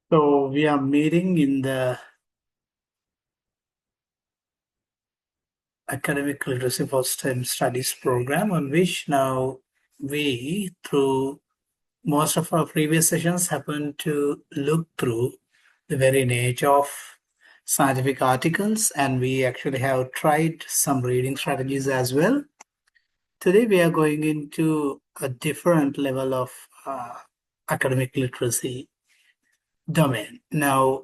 So we are meeting in the Academic Literacy for STEM Studies program, on which now we, through most of our previous sessions, happen to look through the very nature of scientific articles, and we actually have tried some reading strategies as well. Today we are going into a different level of academic literacy domain. Now,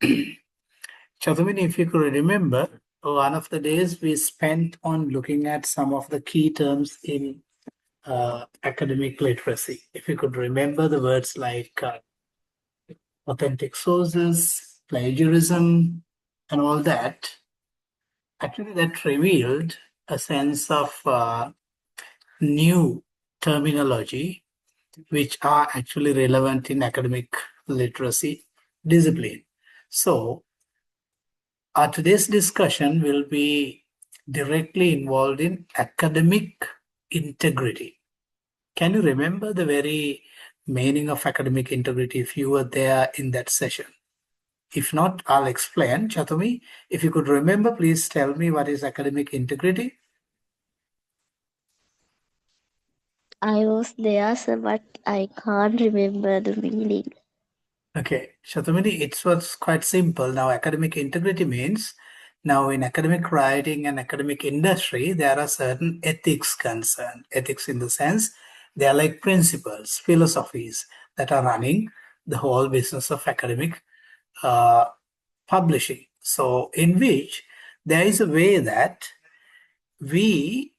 Chatumini, if you could remember, one of the days we spent on looking at some of the key terms in academic literacy. If you could remember the words like authentic sources, plagiarism, and all that, actually that revealed a sense of new terminology which are actually relevant in academic literacy discipline. So, our today's discussion will be directly involved in academic integrity. Can you remember the very meaning of academic integrity if you were there in that session? If not, I'll explain. Chatumi, if you could remember, please tell me what is academic integrity. I was there, sir, but I can't remember the meaning. Okay, Shatamini, it was quite simple. Now, academic integrity means now in academic writing and academic industry, there are certain ethics concerned. Ethics in the sense they are like principles, philosophies that are running the whole business of academic publishing. So, in which there is a way that we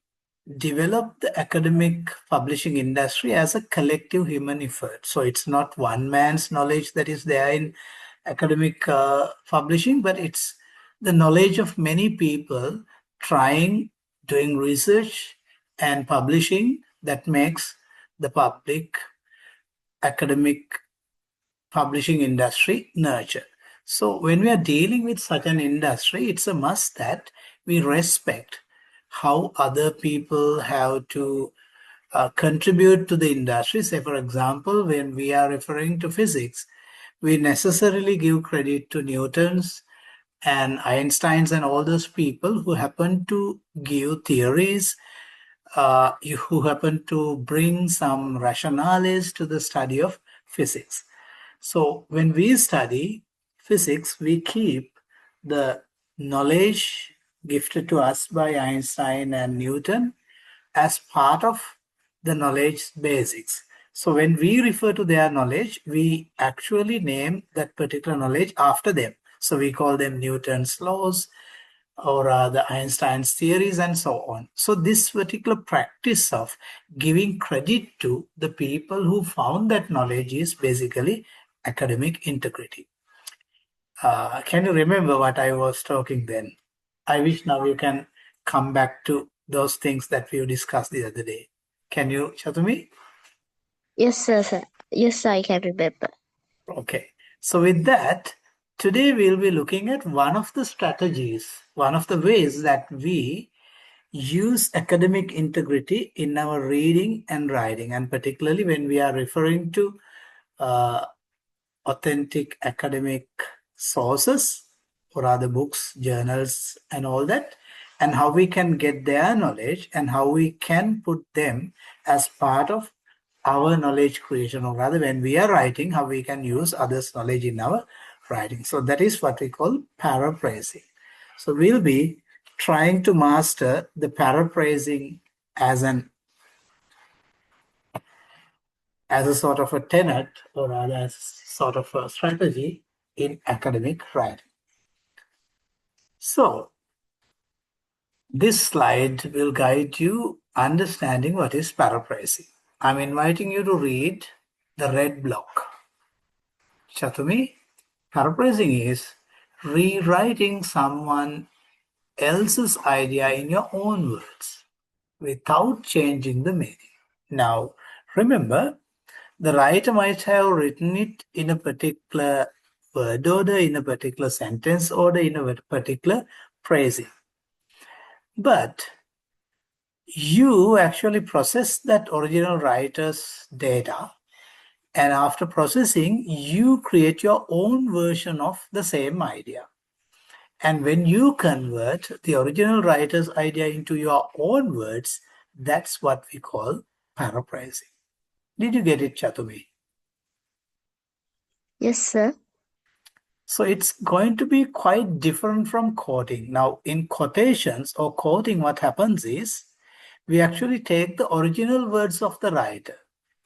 develop the academic publishing industry as a collective human effort. So it's not one man's knowledge that is there in academic publishing, but it's the knowledge of many people trying, doing research, and publishing that makes the public academic publishing industry nurture. So when we are dealing with such an industry, it's a must that we respect how other people have to contribute to the industry. Say, for example, when we are referring to physics, we necessarily give credit to Newton's and Einstein's and all those people who happen to give theories, who happen to bring some rationales to the study of physics. So when we study physics, we keep the knowledge gifted to us by Einstein and Newton as part of the knowledge basics. So when we refer to their knowledge, we actually name that particular knowledge after them. So we call them Newton's laws or the Einstein's theories and so on. So this particular practice of giving credit to the people who found that knowledge is basically academic integrity. Can you remember what I was talking then? I wish now you can come back to those things that we discussed the other day. Can you, Chatumi? Yes, sir. Yes, I can remember. Okay. So with that, today we'll be looking at one of the strategies, one of the ways that we use academic integrity in our reading and writing, and particularly when we are referring to uh, authentic academic sources or other books, journals, and all that, and how we can get their knowledge and how we can put them as part of our knowledge creation, or rather, when we are writing, how we can use others' knowledge in our writing. So, that is what we call paraphrasing. So, we'll be trying to master the paraphrasing as a sort of a tenet or rather as sort of a strategy in academic writing. So, this slide will guide you understanding what is paraphrasing. I'm inviting you to read the red block. Chatumi, paraphrasing is rewriting someone else's idea in your own words without changing the meaning. Now, remember, the writer might have written it in a particular word order, in a particular sentence order, in a particular phrasing. But you actually process that original writer's data, and after processing, you create your own version of the same idea. And when you convert the original writer's idea into your own words, that's what we call paraphrasing. Did you get it, Chatumi? Yes, sir. So it's going to be quite different from quoting. Now, in quotations or quoting, what happens is we actually take the original words of the writer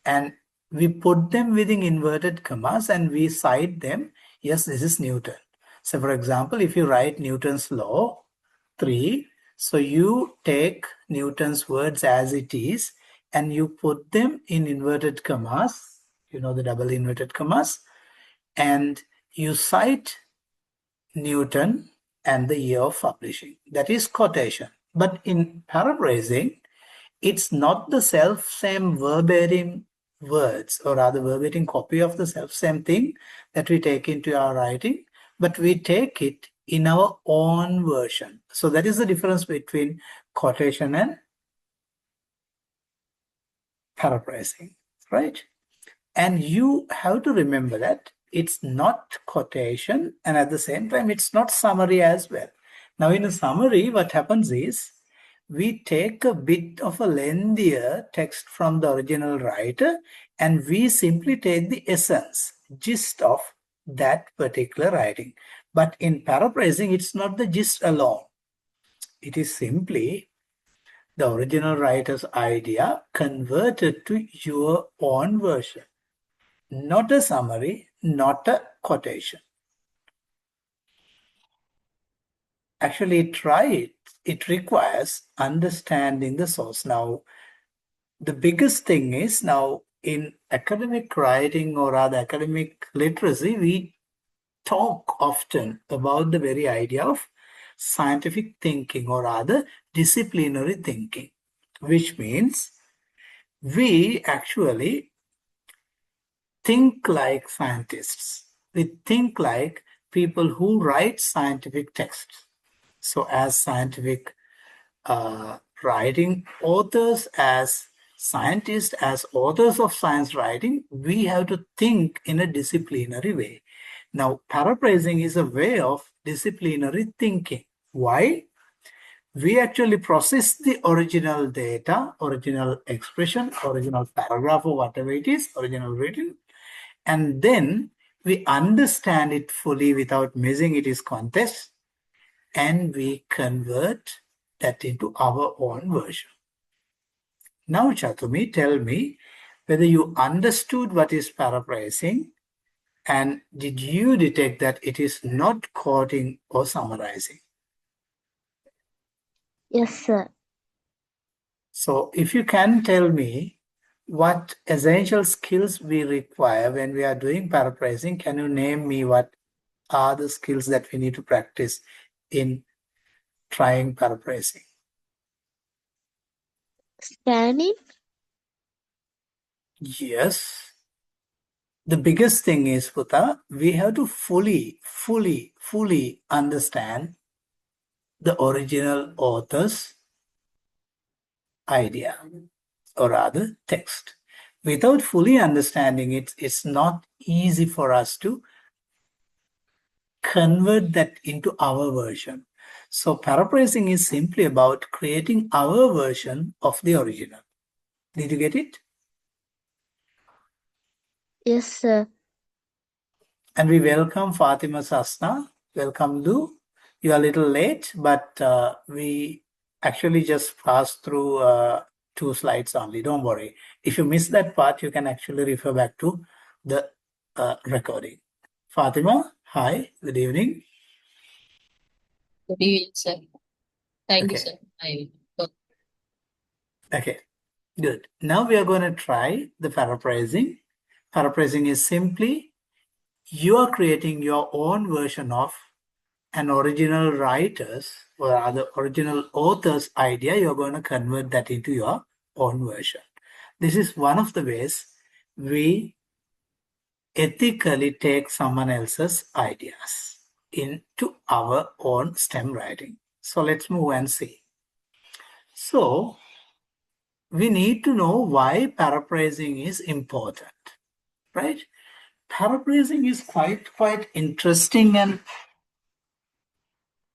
and we put them within inverted commas and we cite them. Yes, this is Newton. So, for example, if you write Newton's law 3, so you take Newton's words as it is and you put them in inverted commas, you know, the double inverted commas, and you cite Newton and the year of publishing. That is quotation. But in paraphrasing, it's not the self-same verbatim words, or rather verbatim copy of the self-same thing that we take into our writing, but we take it in our own version. So that is the difference between quotation and paraphrasing, right? And you have to remember that it's not quotation, and at the same time, it's not summary as well. Now, in a summary, what happens is we take a bit of a lengthier text from the original writer and we simply take the essence, gist of that particular writing. But in paraphrasing, it's not the gist alone. It is simply the original writer's idea converted to your own version. Not a summary, not a quotation. Actually, it requires understanding the source. Now, the biggest thing is now in academic writing or rather academic literacy, we talk often about the very idea of scientific thinking or rather disciplinary thinking, which means we actually think like scientists. We think like people who write scientific texts. So, as scientific writing authors, as scientists, as authors of science writing, we have to think in a disciplinary way. Now, paraphrasing is a way of disciplinary thinking. Why? We actually process the original data, original expression, original paragraph or whatever it is, original written, and then we understand it fully without missing its context, and we convert that into our own version. Now, Chatumi, tell me whether you understood what is paraphrasing and did you detect that it is not quoting or summarizing? Yes, sir. So, if you can tell me what essential skills we require when we are doing paraphrasing, can you name me what are the skills that we need to practice in trying paraphrasing? Scanning? Yes. The biggest thing is, Puta, we have to fully understand the original author's idea or rather text. Without fully understanding it, it's not easy for us to convert that into our version. So paraphrasing is simply about creating our version of the original. Did you get it? Yes, sir. And we welcome Fatima Sasna. Welcome, Lou. You are a little late, but we actually just passed through 2 slides only. Don't worry. If you miss that part, you can actually refer back to the recording. Fatima, hi, good evening. Good evening, sir. Thank you, Okay. sir. Okay, good. Now we are going to try the paraphrasing. Paraphrasing is simply you are creating your own version of an original writer's or other original author's idea. You're going to convert that into your own version. This is one of the ways we ethically take someone else's ideas into our own STEM writing. So let's move and see. So we need to know why paraphrasing is important, right? Paraphrasing is quite interesting and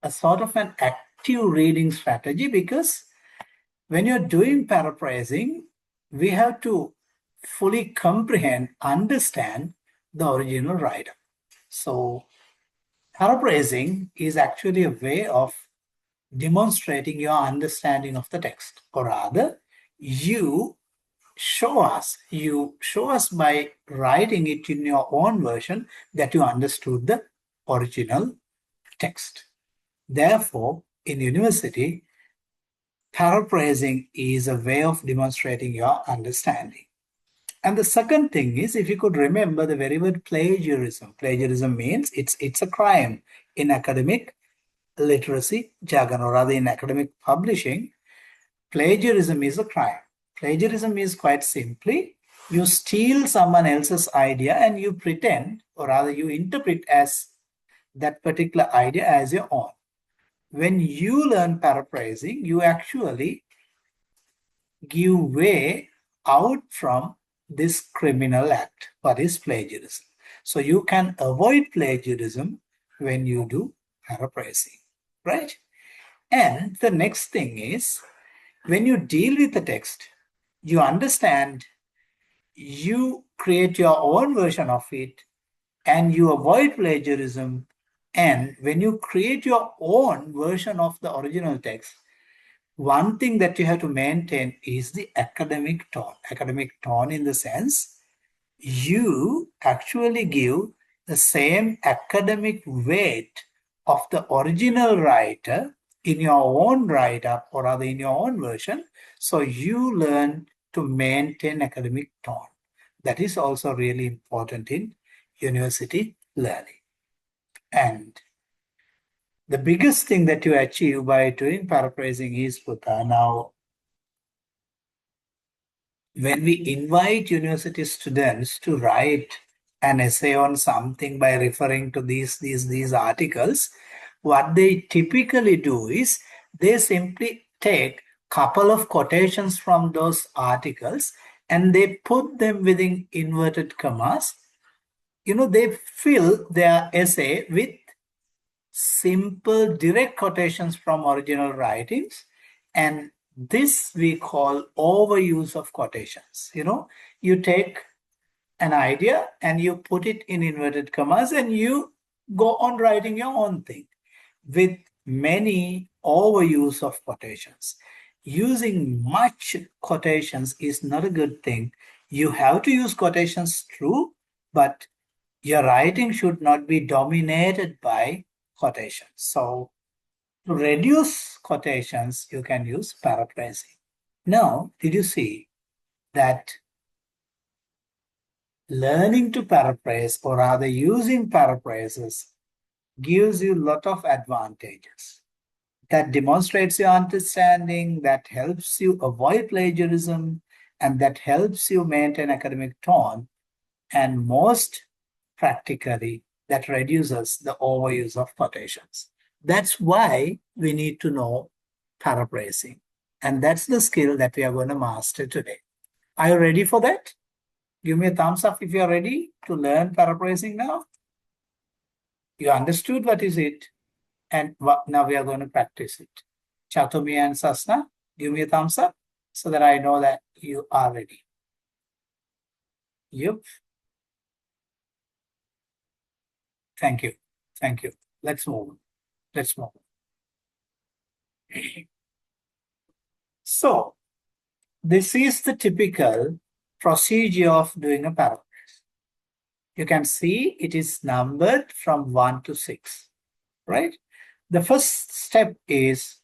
a sort of an active reading strategy, because when you're doing paraphrasing, we have to fully comprehend, understand the original writer. So paraphrasing is actually a way of demonstrating your understanding of the text, or rather, you show us by writing it in your own version that you understood the original text. Therefore, in university, paraphrasing is a way of demonstrating your understanding. And the second thing is, if you could remember the very word plagiarism. Plagiarism means it's a crime in academic literacy jargon, or rather in academic publishing. Plagiarism is a crime. Plagiarism is quite simply, you steal someone else's idea and you pretend, or rather you interpret as that particular idea as your own. When you learn paraphrasing, you actually give way out from this criminal act, what is plagiarism. So you can avoid plagiarism when you do paraphrasing, right? And the next thing is, when you deal with the text, you understand, you create your own version of it, and you avoid plagiarism. And when you create your own version of the original text, one thing that you have to maintain is the academic tone. Academic tone in the sense, you actually give the same academic weight of the original writer in your own write-up, or rather in your own version. So you learn to maintain academic tone. That is also really important in university learning. And the biggest thing that you achieve by doing paraphrasing is, Putta, now when we invite university students to write an essay on something by referring to these articles, what they typically do is they simply take couple of quotations from those articles and they put them within inverted commas. They fill their essay with simple direct quotations from original writings, and this we call overuse of quotations. You take an idea and you put it in inverted commas and you go on writing your own thing with many overuse of quotations. Using much quotations is not a good thing. You have to use quotations, true, but your writing should not be dominated by quotations. So to reduce quotations, you can use paraphrasing. Now, did you see that learning to paraphrase, or rather using paraphrases, gives you a lot of advantages? That demonstrates your understanding, that helps you avoid plagiarism, and that helps you maintain academic tone, and most practically, that reduces the overuse of quotations. That's why we need to know paraphrasing. And that's the skill that we are going to master today. Are you ready for that? Give me a thumbs up if you are ready to learn paraphrasing now. You understood what is it, and now we are going to practice it. Chatumi and Sasna, give me a thumbs up so that I know that you are ready. Yep. Thank you. Thank you. Let's move. Let's move. So, this is the typical procedure of doing a paraphrase. You can see it is numbered from 1 to 6, right? The first step is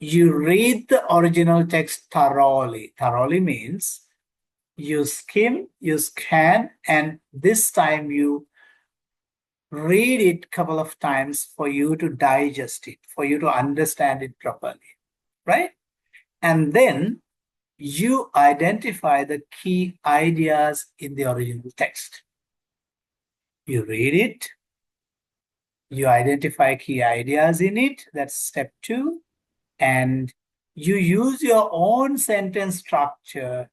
you read the original text thoroughly. Thoroughly means you skim, you scan, and this time you read it a couple of times for you to digest it, for you to understand it properly, right? And then you identify the key ideas in the original text. You read it. You identify key ideas in it. That's step 2. And you use your own sentence structure,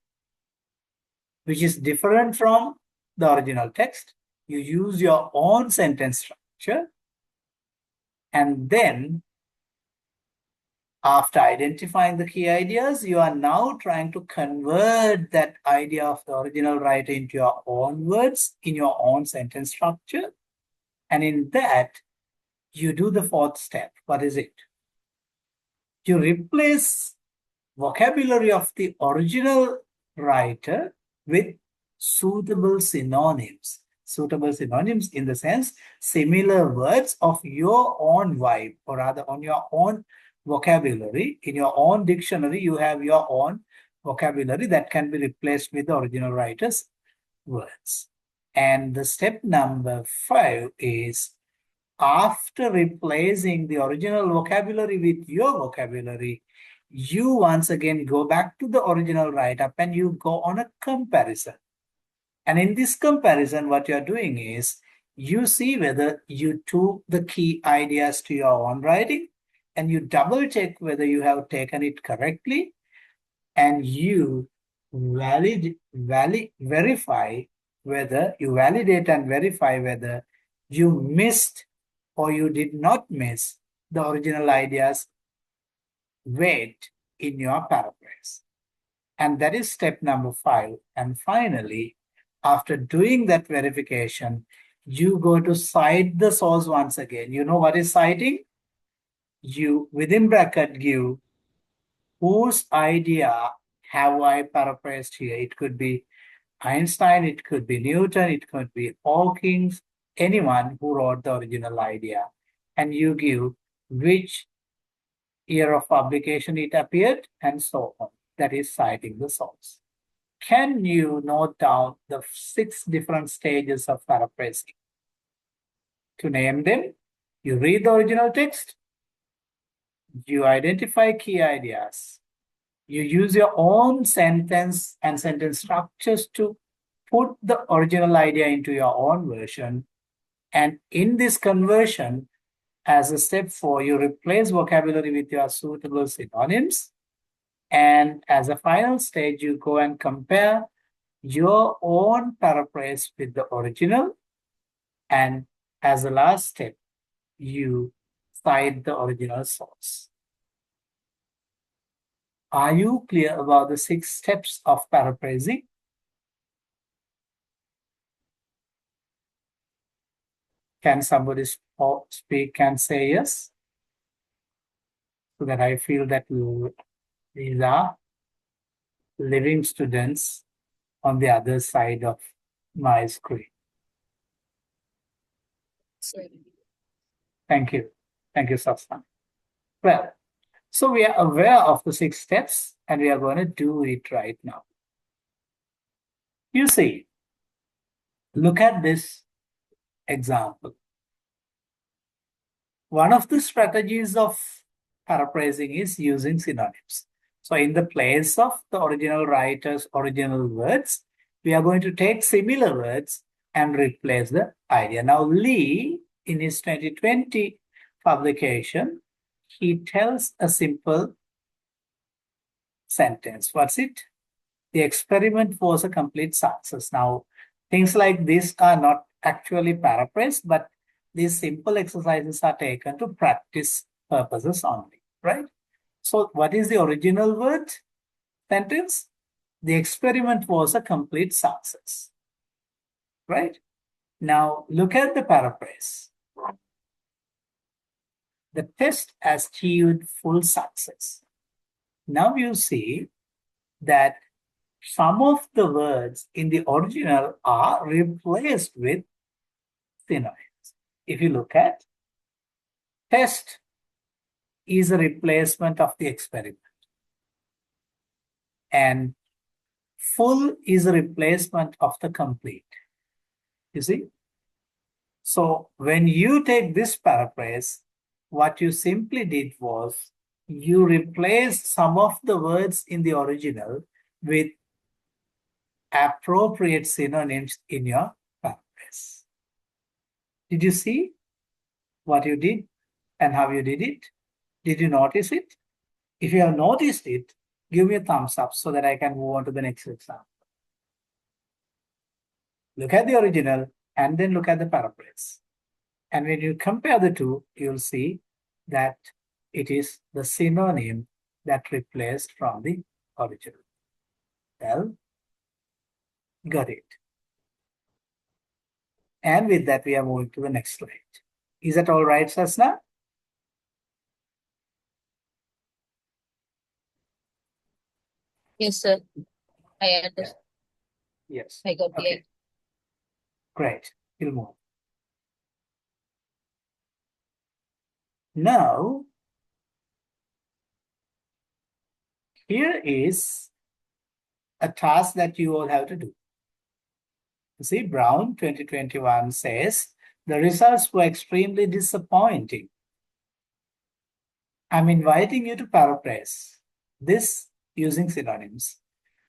which is different from the original text. You use your own sentence structure. And then, after identifying the key ideas, you are now trying to convert that idea of the original writer into your own words in your own sentence structure. And in that, you do the 4th step. What is it? You replace vocabulary of the original writer with suitable synonyms. Suitable synonyms in the sense similar words of your own vibe, or rather on your own vocabulary. In your own dictionary, you have your own vocabulary that can be replaced with the original writer's words. And the step number 5 is, after replacing the original vocabulary with your vocabulary, you once again go back to the original write-up and you go on a comparison. And in this comparison, what you're doing is you see whether you took the key ideas to your own writing, and you double check whether you have taken it correctly, and you validate and verify whether you missed or you did not miss the original idea's weight in your paraphrase. And that is step number 5. And finally, after doing that verification, you go to cite the source once again. You know what is citing? You, within bracket, give whose idea have I paraphrased here. It could be Einstein, it could be Newton, it could be Hawkins, anyone who wrote the original idea. And you give which year of publication it appeared, and so on. That is citing the source. Can you note down the 6 different stages of paraphrasing? To name them, you read the original text, you identify key ideas, you use your own sentence and sentence structures to put the original idea into your own version. And in this conversion, as a step 4, you replace vocabulary with your suitable synonyms. And as a final stage, you go and compare your own paraphrase with the original. And as a last step, you cite the original source. Are you clear about the 6 steps of paraphrasing? Can somebody speak and say yes? So that I feel that these are living students on the other side of my screen. Thank you. Thank you, Sasna. Well, so we are aware of the 6 steps and we are going to do it right now. You see, look at this example. One of the strategies of paraphrasing is using synonyms. So in the place of the original writer's original words, we are going to take similar words and replace the idea. Now, Lee, in his 2020 publication, he tells a simple sentence. What's it? The experiment was a complete success. Now, things like this are not actually paraphrased, but these simple exercises are taken to practice purposes only, right? So what is the original word sentence? The experiment was a complete success, right? Now, look at the paraphrase. The test achieved full success. Now you see that some of the words in the original are replaced with synonyms. If you look at test is a replacement of the experiment, and full is a replacement of the complete. You see? So when you take this paraphrase, what you simply did was you replaced some of the words in the original with appropriate synonyms in your paraphrase. Did you see what you did and how you did it? Did you notice it? If you have noticed it, give me a thumbs up so that I can move on to the next example. Look at the original and then look at the paraphrase. And when you compare the two, you'll see that it is the synonym that replaced from the original. Well, got it. And with that, we are moving to the next slide. Is that all right, Sasna? Yes, sir. I understand. Yes. I got the Okay. idea. Great. We'll move. Now, here is a task that you all have to do. You see, Brown 2021 says, the results were extremely disappointing. I'm inviting you to paraphrase this using synonyms.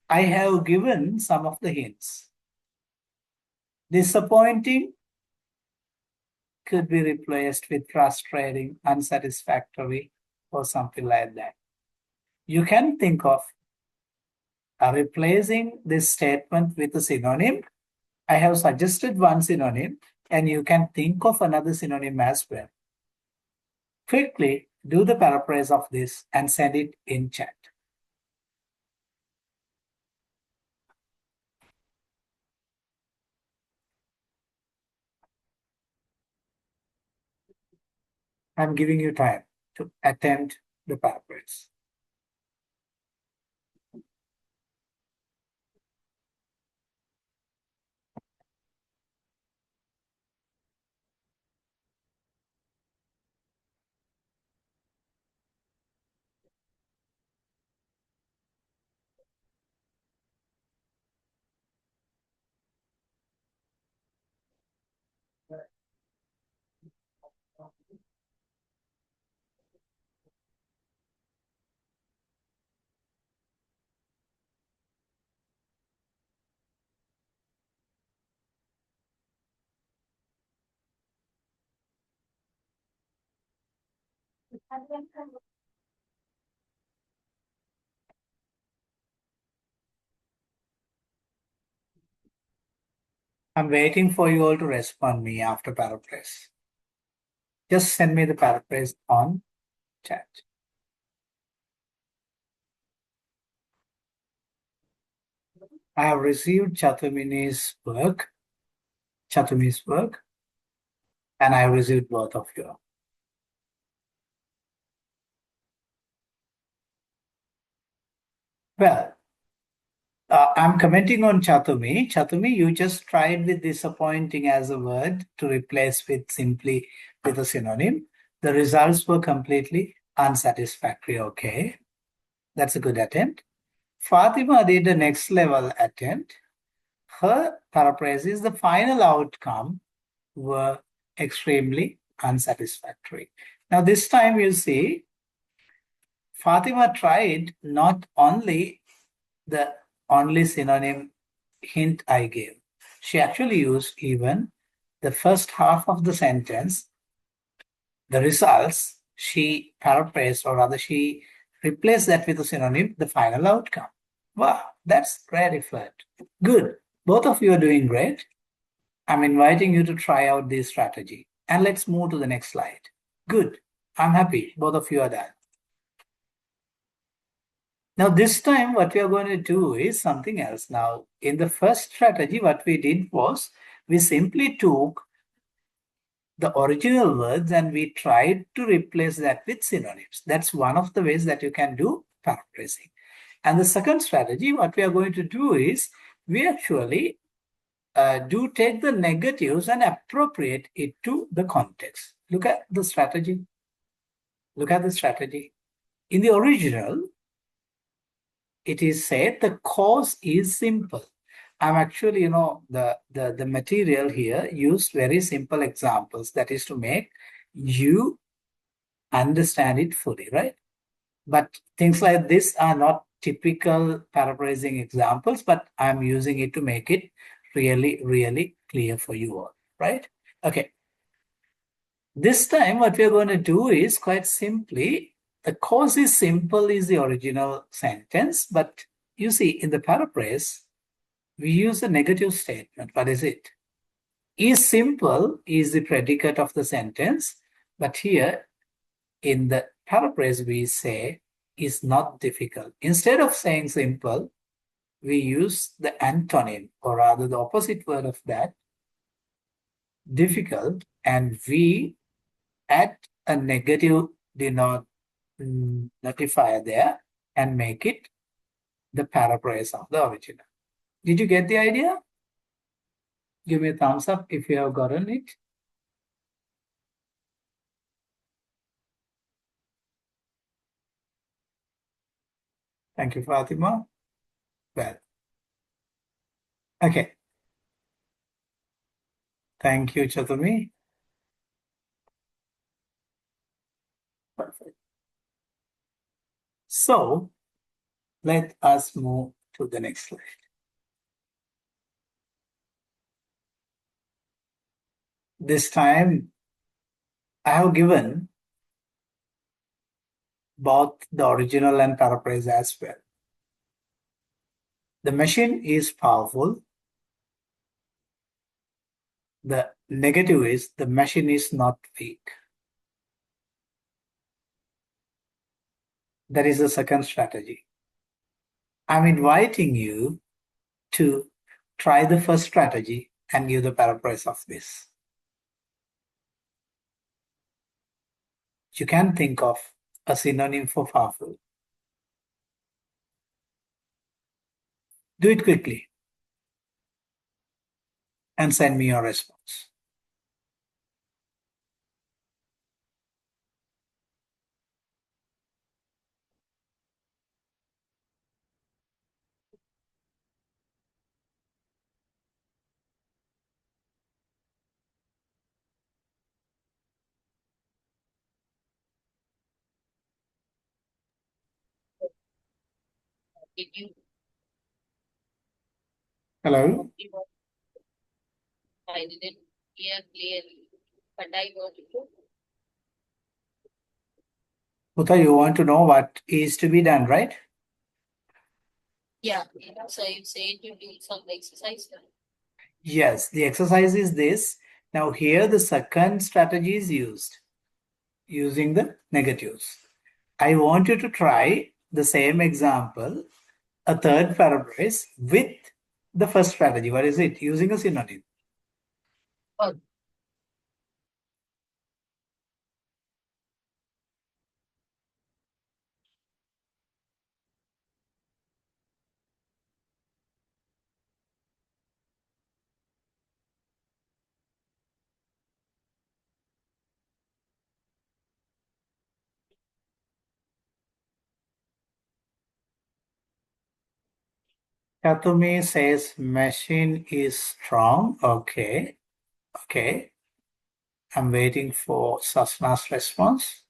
I have given some of the hints. Disappointing could be replaced with frustrating, unsatisfactory, or something like that. You can think of replacing this statement with a synonym. I have suggested one synonym, and you can think of another synonym as well. Quickly do the paraphrase of this and send it in chat. I'm giving you time to attempt the paraphrase. I'm waiting for you all to respond me after paraphrase. Just send me the paraphrase on chat. I have received Chatumi's work, and I have received both of you. Well, I'm commenting on Chatumi. Chatumi, you just tried with disappointing as a word to replace with simply with a synonym. The results were completely unsatisfactory. Okay, that's a good attempt. Fatima did the next level attempt. Her paraphrases, the final outcome were extremely unsatisfactory. Now this time you see, Fatima tried not only the only synonym hint I gave. She actually used even the first half of the sentence, the results, she paraphrased, or rather she replaced that with a synonym, the final outcome. Wow, that's great effort. Good. Both of you are doing great. I'm inviting you to try out this strategy. And let's move to the next slide. Good. I'm happy. Both of you are done. Now, this time, what we are going to do is something else. Now, in the first strategy, what we did was we simply took the original words and we tried to replace that with synonyms. That's one of the ways that you can do paraphrasing. And the second strategy, what we are going to do is we actually do take the negatives and appropriate it to the context. Look at the strategy. Look at the strategy. In the original, it is said the cause is simple. I'm actually, the material here used very simple examples. That is to make you understand it fully, right? But things like this are not typical paraphrasing examples, but I'm using it to make it really, really clear for you all, right? Okay. This time what we are going to do is quite simply, the cause is simple is the original sentence, but you see in the paraphrase, we use a negative statement. What is it? Is simple is the predicate of the sentence, but here in the paraphrase we say is not difficult. Instead of saying simple, we use the antonym, or rather the opposite word of that, difficult, and we add a negative notifier there and make it the paraphrase of the original. Did you get the idea? Give me a thumbs up if you have gotten it. Thank you, Fatima. Well, okay. Thank you, Chatumi. Perfect. So let us move to the next slide. This time I have given both the original and paraphrase as well. The machine is powerful. The negative is the machine is not weak. That is the second strategy. I'm inviting you to try the first strategy and give the paraphrase of this. You can think of a synonym for powerful. Do it quickly and send me your response. Did you? Hello? I didn't hear clearly, but I got it. Uta, you want to know what is to be done, right? Yeah. So you say to do some exercise now. Yes, the exercise is this. Now here the second strategy is used, using the negatives. I want you to try the same example, a third paraphrase with the first strategy. What is it? Using a synonym. Oh. Katumi says machine is strong. Okay. Okay. I'm waiting for Sasna's response.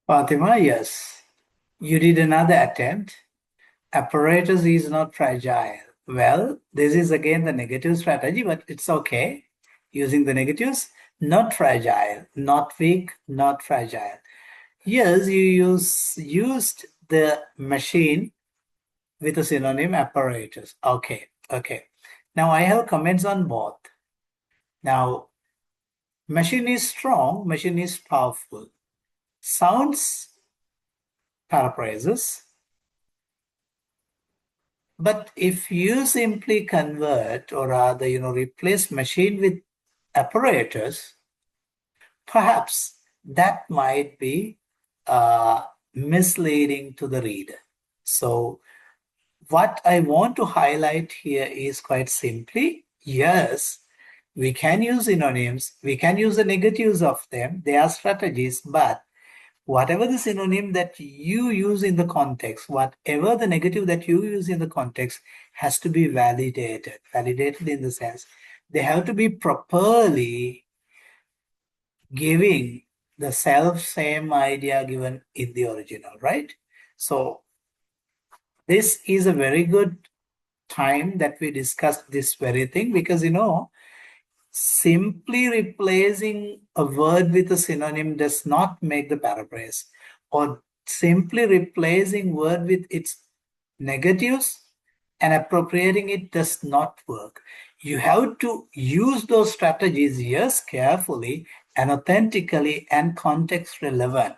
Fatima, yes. You did another attempt. Apparatus is not fragile. Well, this is again the negative strategy, but it's okay. Using the negatives, not fragile, not weak, not fragile. Yes, you used the machine with a synonym apparatus. Okay, okay. Now I have comments on both. Now, Machine is strong, machine is powerful. Sounds paraphrases. But if you simply convert or rather, replace machine with apparatus, perhaps that might be misleading to the reader. So what I want to highlight here is quite simply, yes, we can use synonyms, we can use the negatives of them, they are strategies, but whatever the synonym that you use in the context, whatever the negative that you use in the context has to be validated. Validated in the sense they have to be properly giving the same idea given in the original, right? So this is a very good time that we discuss this very thing because, simply replacing a word with a synonym does not make the paraphrase, or simply replacing word with its negatives and appropriating it does not work. You have to use those strategies, yes, carefully and authentically and context relevant.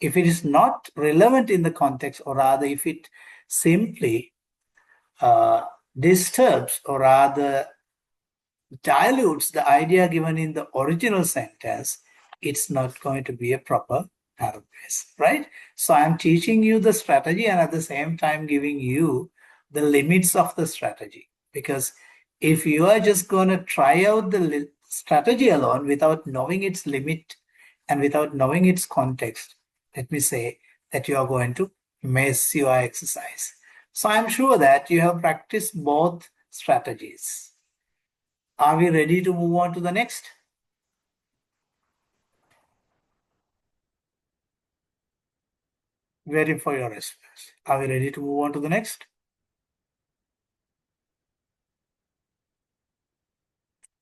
If it is not relevant in the context, or rather if it simply uh, disturbs or rather dilutes the idea given in the original sentence, it's not going to be a proper paraphrase, right? So I'm teaching you the strategy and at the same time giving you the limits of the strategy. Because if you are just going to try out the strategy alone without knowing its limit and without knowing its context, let me say that you are going to miss your exercise. So I'm sure that you have practiced both strategies. Are we ready to move on to the next? Waiting for your response. Are we ready to move on to the next?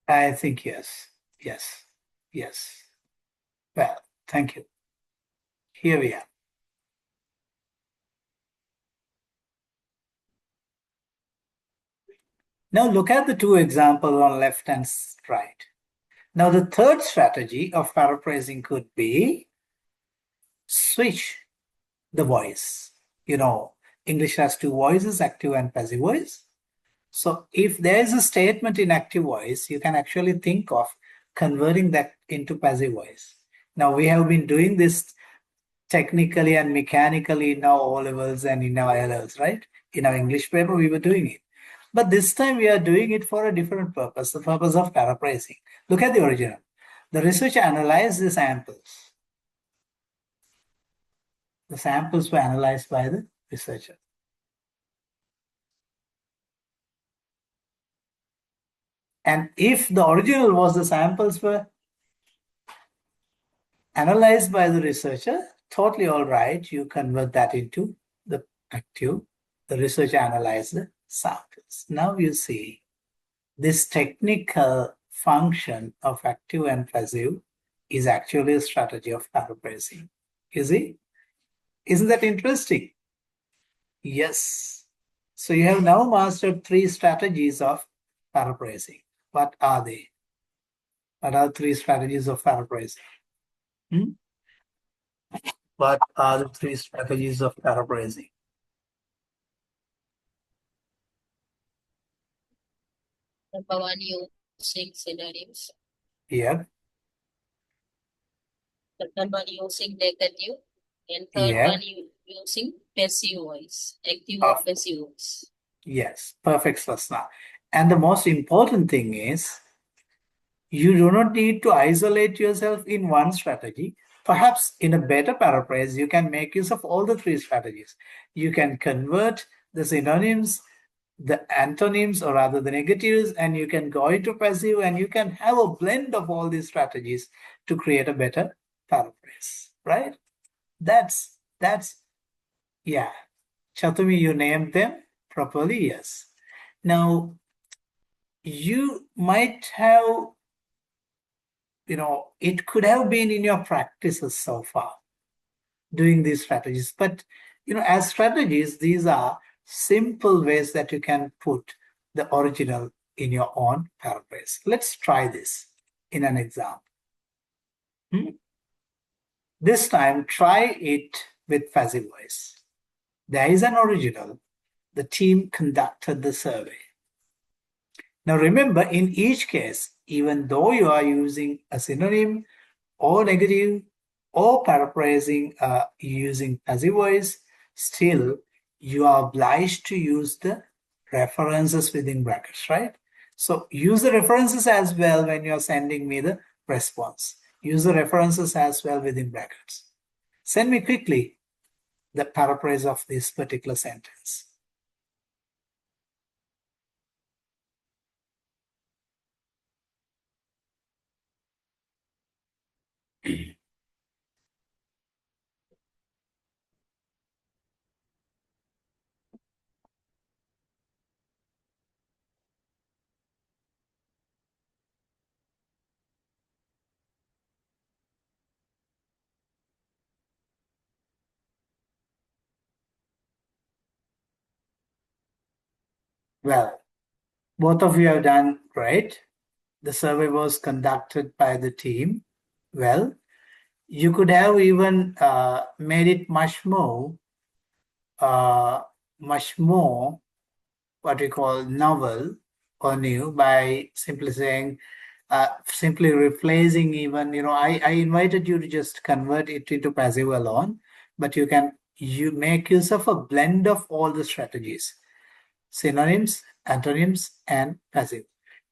I think yes. Yes. Yes. Well, thank you. Here we are. Now look at the two examples on left and right. Now the third strategy of paraphrasing could be switch the voice. English has two voices, active and passive voice. So if there is a statement in active voice, you can actually think of converting that into passive voice. Now we have been doing this technically and mechanically in our O levels and in our A levels, right? In our English paper, we were doing it. But this time we are doing it for a different purpose, the purpose of paraphrasing. Look at the original. The researcher analyzed the samples. The samples were analyzed by the researcher. And if the original was the samples were analyzed by the researcher, totally all right, you convert that into the active. The researcher analyzed the samples. Now you see this technical function of active and passive is actually a strategy of paraphrasing. You see? Isn't that interesting? Yes. So you have now mastered three strategies of paraphrasing. What are they? What are three strategies of paraphrasing? What are the three strategies of paraphrasing? Number one, using synonyms. Yep. Second one, using negative. And third Yeah. one, using passive voice, active Of or passive voice. Yes, perfect, Swasna. And the most important thing is you do not need to isolate yourself in one strategy. Perhaps in a better paraphrase, you can make use of all the three strategies. You can convert the synonyms, the antonyms, or rather the negatives, and you can go into passive, and you can have a blend of all these strategies to create a better paraphrase, right? That's, yeah. Chatumi, you named them properly, yes. Now, you might have, it could have been in your practices so far doing these strategies. But, as strategies, these are simple ways that you can put the original in your own paraphrase. Let's try this in an example. Hmm? This time, try it with passive voice. There is an original. The team conducted the survey. Now remember, in each case, even though you are using a synonym or negative or paraphrasing using passive voice, still you are obliged to use the references within brackets, right? So use the references as well when you are sending me the response. Use the references as well within brackets. Send me quickly the paraphrase of this particular sentence. Well, both of you have done great. The survey was conducted by the team. Well, you could have even made it uh, much more what we call novel or new by simply saying, simply replacing even, I invited you to just convert it into passive alone, but you make use of a blend of all the strategies, synonyms, antonyms, and passive.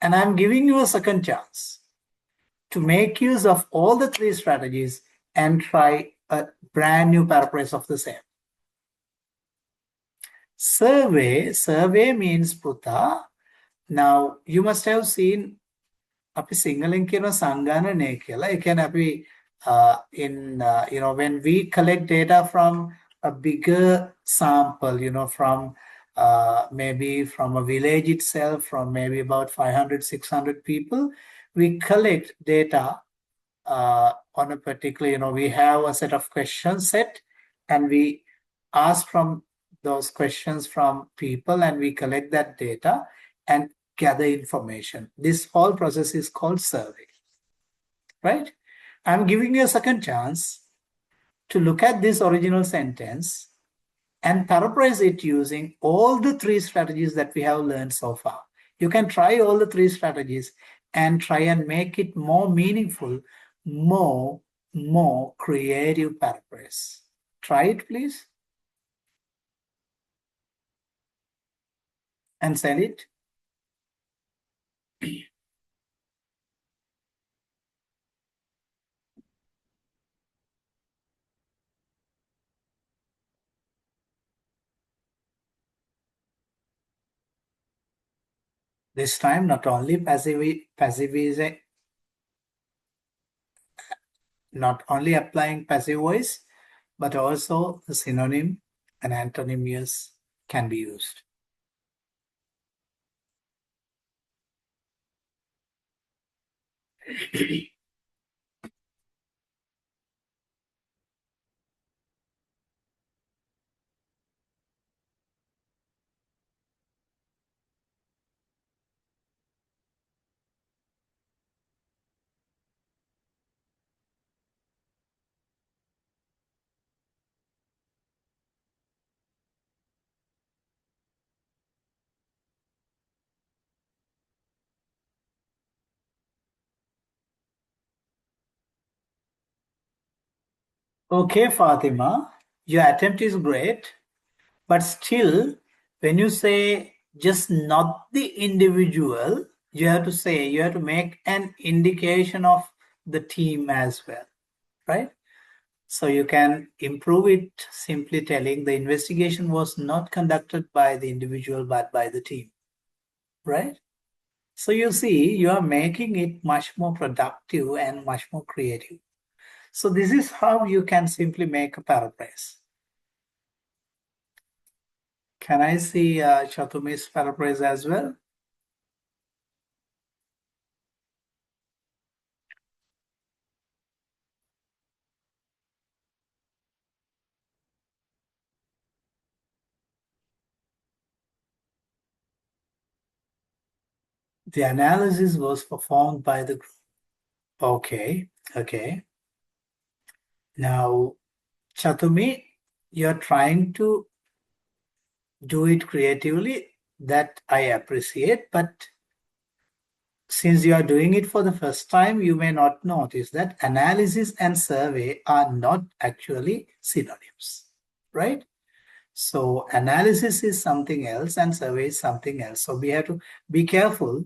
And I'm giving you a second chance to make use of all the three strategies and try a brand new paraphrase of the same. Survey means Puta. Now, you must have seen අපි සිංහලෙන් කියන සංගණනය කියලා. ඒ කියන්නේ අපි when we collect data from a bigger sample, from maybe from a village itself, from maybe about 500, 600 people, we collect data on a particular, we have a set of questions set and we ask from those questions from people and we collect that data and gather information. This whole process is called survey, right? I'm giving you a second chance to look at this original sentence and paraphrase it using all the three strategies that we have learned so far. You can try all the three strategies and try and make it more meaningful, more creative paraphrase. Try it, please, and send it. This time, not only not only applying passive voice, but also the synonym and antonym use can be used. Okay, Fatima, your attempt is great, but still, when you say just not the individual, you have to make an indication of the team as well, right? So you can improve it simply telling the investigation was not conducted by the individual but by the team, right? So you see, you are making it much more productive and much more creative. So this is how you can simply make a paraphrase. Can I see Chatumi's paraphrase as well? The analysis was performed by the group. Okay. Now, Chatumi, you're trying to do it creatively. That I appreciate, but since you are doing it for the first time, you may not notice that analysis and survey are not actually synonyms, right? So analysis is something else and survey is something else. So we have to be careful.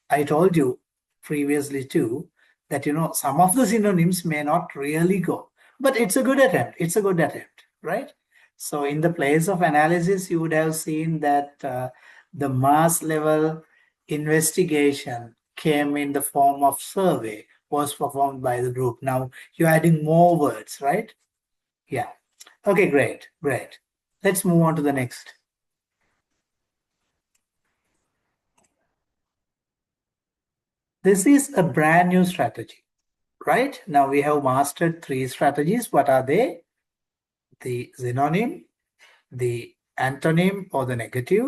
I told you previously too that some of the synonyms may not really go, but it's a good attempt. It's a good attempt, right? So in the place of analysis, you would have seen that the mass level investigation came in the form of survey, was performed by the group. Now you're adding more words, right? Yeah. Okay, great, great. Let's move on to the next. This is a brand new strategy, right? Now we have mastered 3 strategies. What are they? The synonym, the antonym or the negative,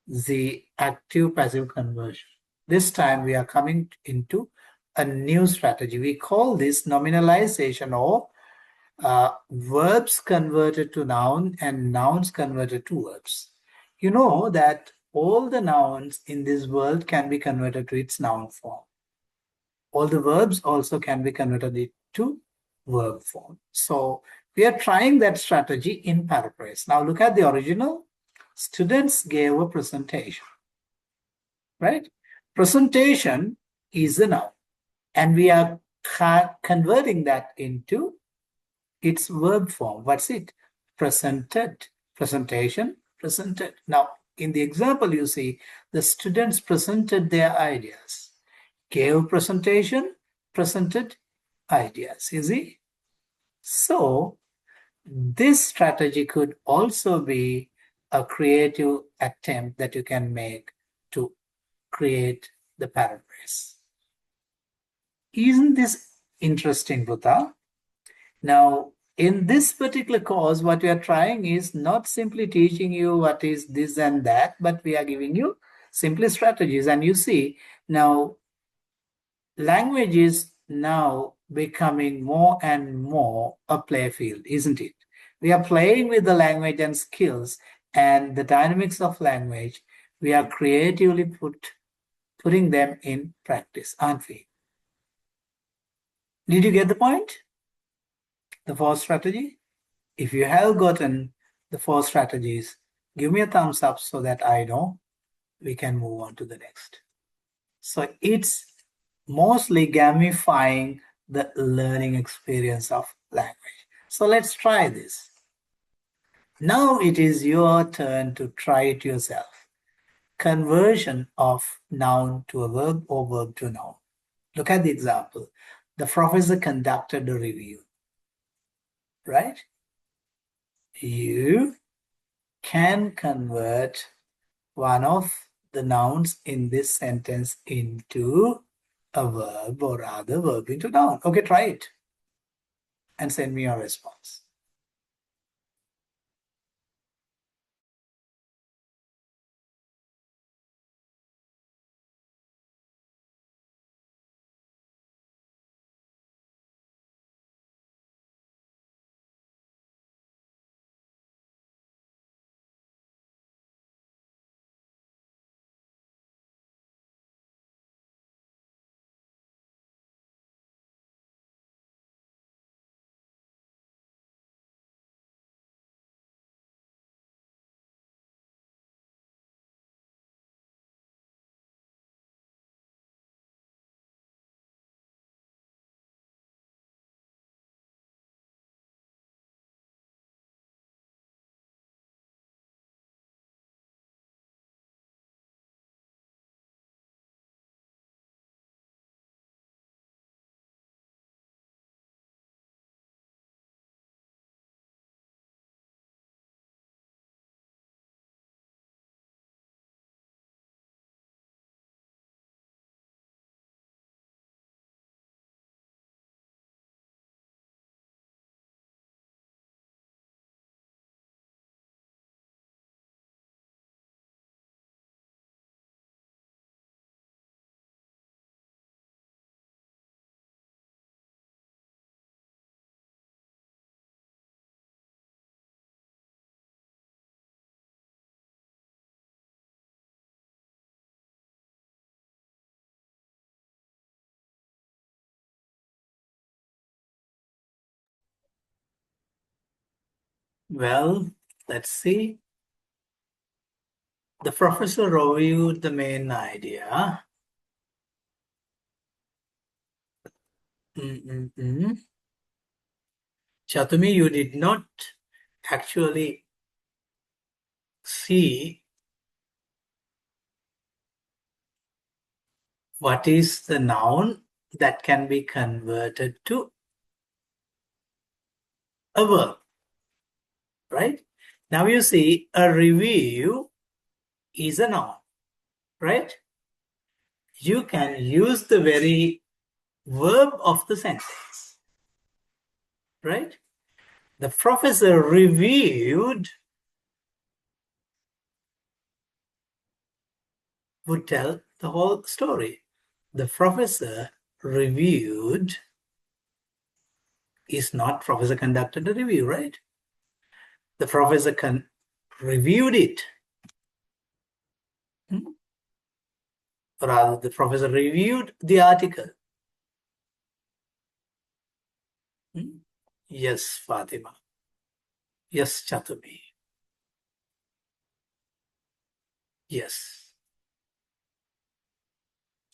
the active passive conversion. This time we are coming into a new strategy. We call this nominalization, or verbs converted to noun and nouns converted to verbs. You know that all the nouns in this world can be converted to its noun form. All the verbs also can be converted to verb form. So we are trying that strategy in paraphrase. Now look at the original. Students gave a presentation, right? Presentation is a noun, and we are converting that into its verb form. What's it? Presented. Presentation, presented. Now, in the example, you see the students presented their ideas. Gave presentation, presented ideas. You see? So, this strategy could also be a creative attempt that you can make to create the paraphrase. Isn't this interesting, Buddha? Now, in this particular course, what we are trying is not simply teaching you what is this and that, but we are giving you simply strategies. And you see, now language is now becoming more and more a play field, isn't it? We are playing with the language and skills and the dynamics of language. We are creatively putting them in practice, aren't we? Did you get the point? The 4th strategy? If you have gotten the 4 strategies, give me a thumbs up so that I know we can move on to the next. So it's mostly gamifying the learning experience of language. So let's try this. Now it is your turn to try it yourself. Conversion of noun to a verb or verb to noun. Look at the example. The professor conducted a review, right? You can convert one of the nouns in this sentence into a verb, or rather verb into noun. Okay, try it and send me your response. Well, let's see. The professor reviewed the main idea. Chatumi, you did not actually see what is the noun that can be converted to a verb, right? Now you see a review is a noun, right? You can use the very verb of the sentence, right? The professor reviewed would tell the whole story. The professor reviewed is not professor conducted a review, right? The professor reviewed it. Rather, the professor reviewed the article. Yes, Fatima. Yes, Chatumi. Yes.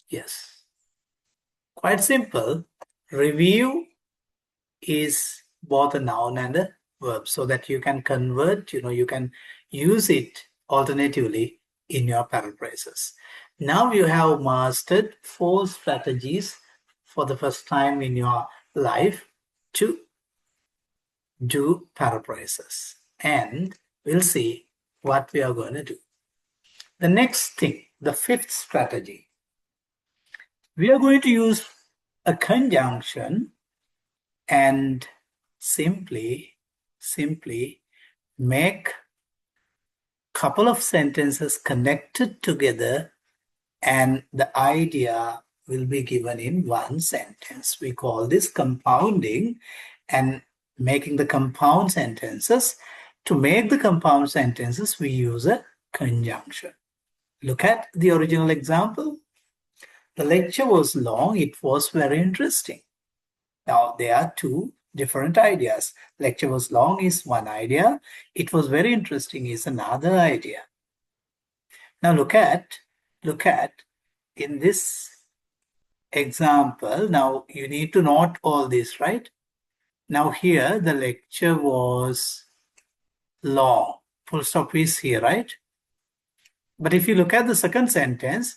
Yes. Quite simple. Review is both a noun and a verb so that you can convert, you can use it alternatively in your paraphrases. Now you have mastered 4 strategies for the first time in your life to do paraphrases. And we'll see what we are going to do. The next thing, the 5th strategy, we are going to use a conjunction and simply make couple of sentences connected together, and the idea will be given in one sentence. We call this compounding and making the compound sentences. To make the compound sentences, we use a conjunction. Look at the original example. The lecture was long. It was very interesting. Now, there are 2 different ideas. Lecture was long is one idea. It was very interesting is another idea. Now, look at in this example. Now, you need to note all this, right? Now, here the lecture was long. Full stop is here, right? But if you look at the second sentence,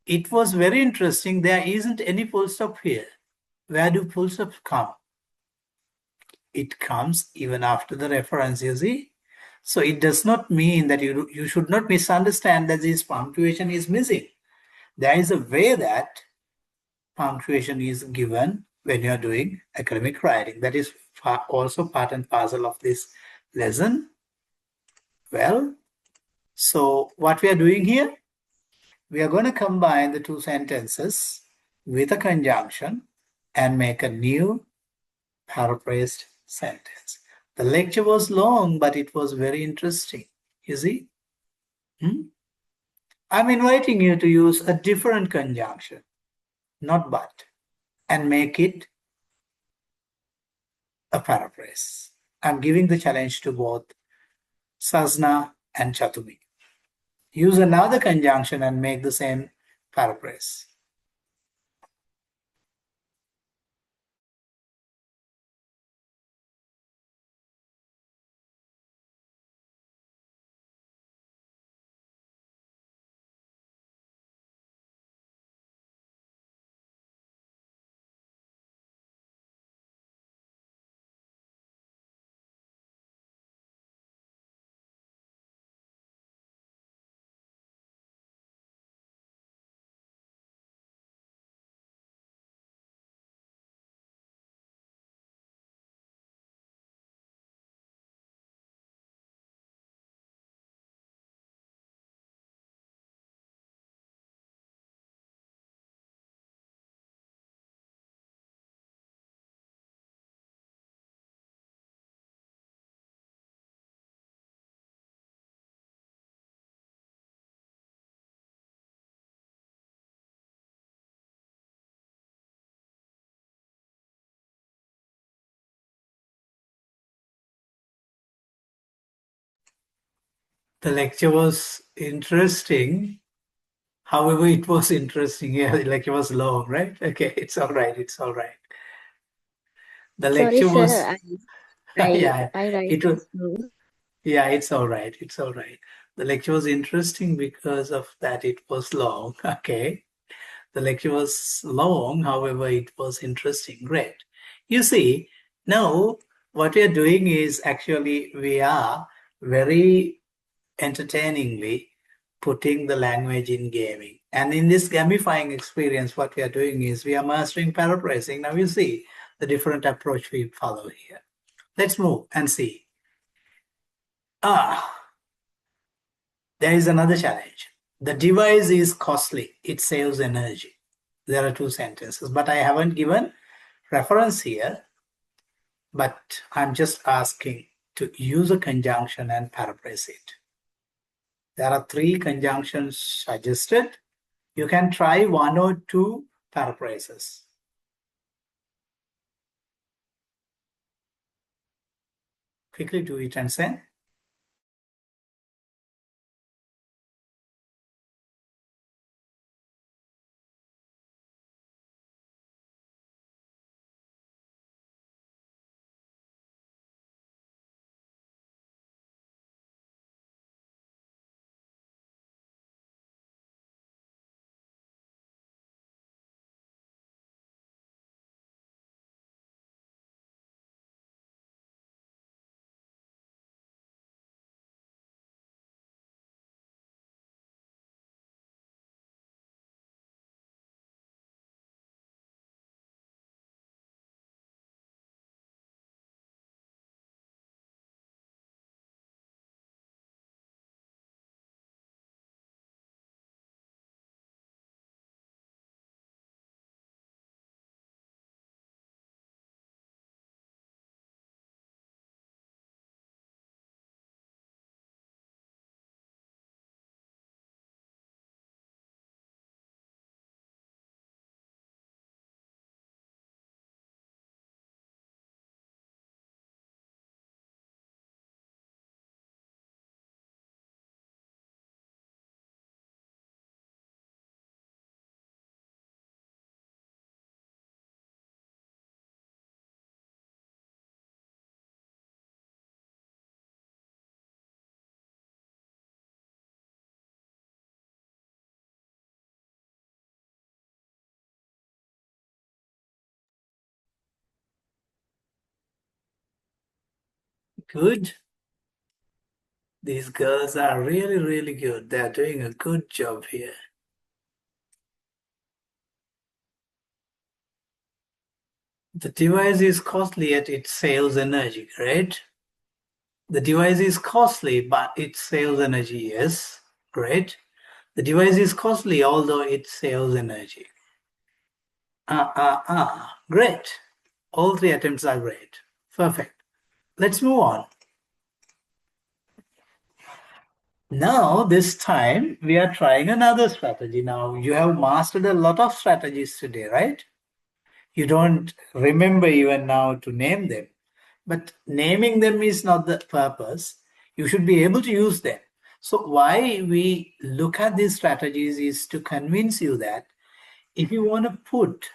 it was very interesting. There isn't any full stop here. Where do full stops come? It comes even after the reference, you see. So it does not mean that you should not misunderstand that this punctuation is missing. There is a way that punctuation is given when you are doing academic writing. That is also part and parcel of this lesson. Well, so what we are doing here, we are going to combine the 2 sentences with a conjunction and make a new paraphrased sentence. The lecture was long, but it was very interesting. You see? I'm inviting you to use a different conjunction, not but, and make it a paraphrase. I'm giving the challenge to both Sazna and Chatumi. Use another conjunction and make the same paraphrase. The lecture was interesting. However, it was interesting. Yeah, the lecture was long, right? Okay, it's all right. It's all right. The Sorry, lecture sir. was, I yeah, I write it was, this down. yeah, it's all right. It's all right. The lecture was interesting because of that it was long. Okay. The lecture was long, however, it was interesting. Great. You see, now what we are doing is actually we are very entertainingly putting the language in gaming. And in this gamifying experience, what we are doing is we are mastering paraphrasing. Now you see the different approach we follow here. Let's move and see. There is another challenge. The device is costly. It saves energy. There are two sentences, but I haven't given reference here, but I'm just asking to use a conjunction and paraphrase it. There are three conjunctions suggested. You can try one or two paraphrases. Quickly do it and send. Good. These girls are really, really good. They're doing a good job here. The device is costly, yet it saves energy, right? The device is costly, but it saves energy. Yes, great. The device is costly, although it saves energy. Great. All three attempts are great. Perfect. Let's move on. Now, this time we are trying another strategy. Now, you have mastered a lot of strategies today, right? You don't remember even now to name them. But naming them is not the purpose. You should be able to use them. So, why we look at these strategies is to convince you that if you want to put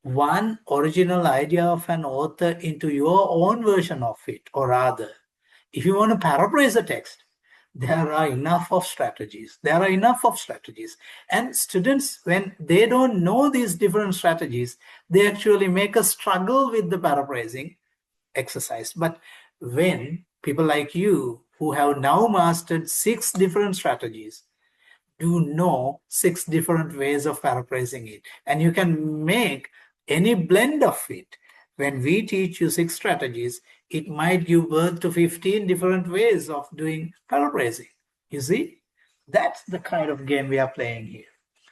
one original idea of an author into your own version of it, or rather, if you want to paraphrase a text, there are enough of strategies. There are enough of strategies. And students, when they don't know these different strategies, they actually make a struggle with the paraphrasing exercise. But when people like you, who have now mastered 6 different strategies, do know 6 different ways of paraphrasing it, and you can make any blend of it. When we teach you 6 strategies, it might give birth to 15 different ways of doing paraphrasing. You see, that's the kind of game we are playing here.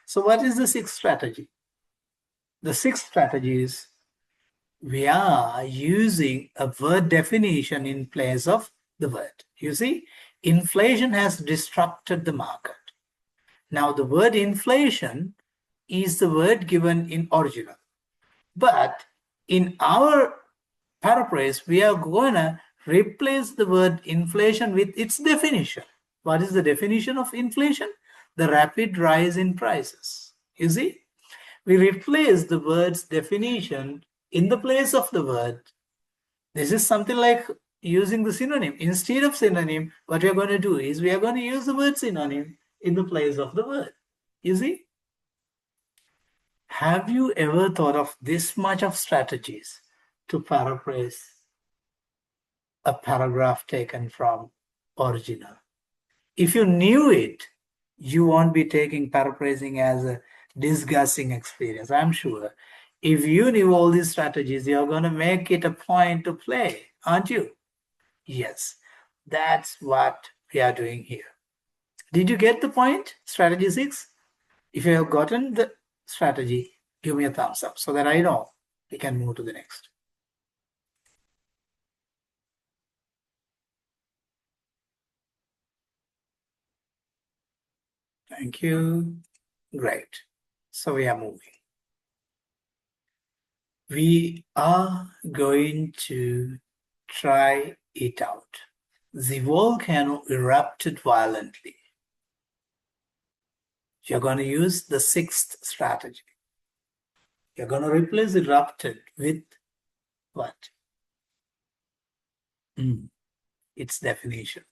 So what is the 6th strategy? The 6th strategy is we are using a word definition in place of the word. You see, inflation has disrupted the market. Now, the word inflation is the word given in original. But in our paraphrase, we are going to replace the word inflation with its definition. What is the definition of inflation? The rapid rise in prices. You see, we replace the word's definition in the place of the word. This is something like using the synonym. Instead of synonym, what we are going to do is we are going to use the word synonym in the place of the word. You see? Have you ever thought of this much of strategies to paraphrase a paragraph taken from original? If you knew it, you won't be taking paraphrasing as a disgusting experience, I'm sure. If you knew all these strategies, you're going to make it a point to play, aren't you? Yes, that's what we are doing here. Did you get the point? Strategy 6? If you have gotten the strategy, give me a thumbs up so that I know we can move to the next. Thank you. Great. So we are moving. We are going to try it out. The volcano erupted violently. You're going to use the 6th strategy. You're going to replace erupted with what? Its definition.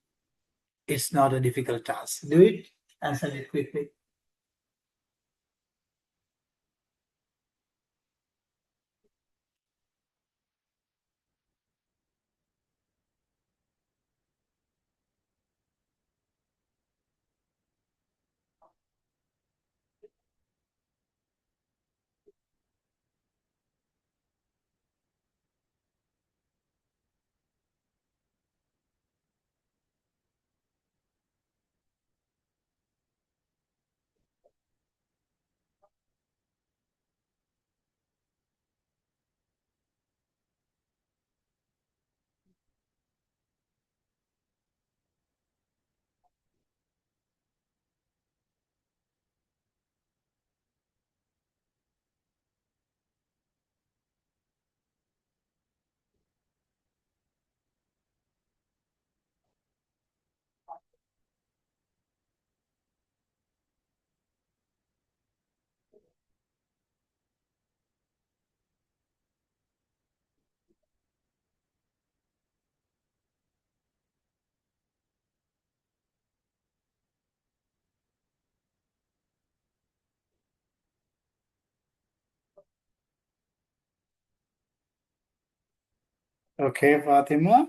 It's not a difficult task. Do it. Answer it quickly. Okay, Fatima.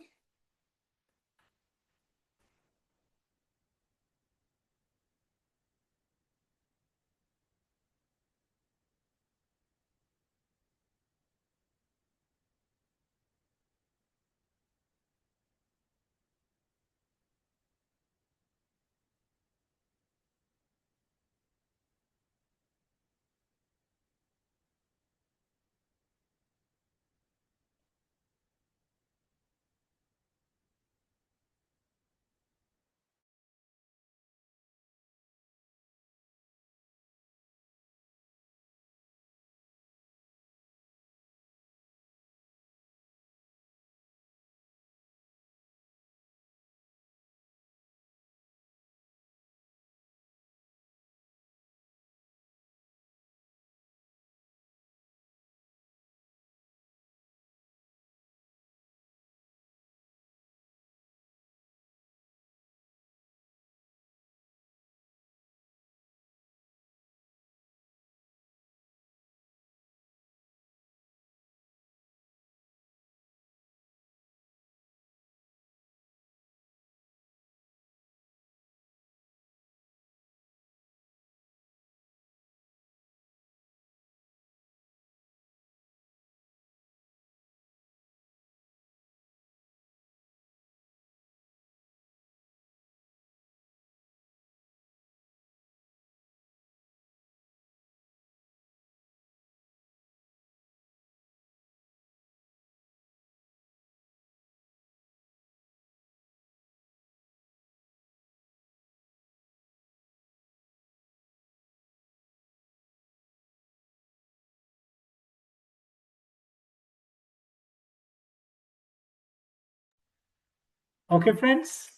Okay, friends?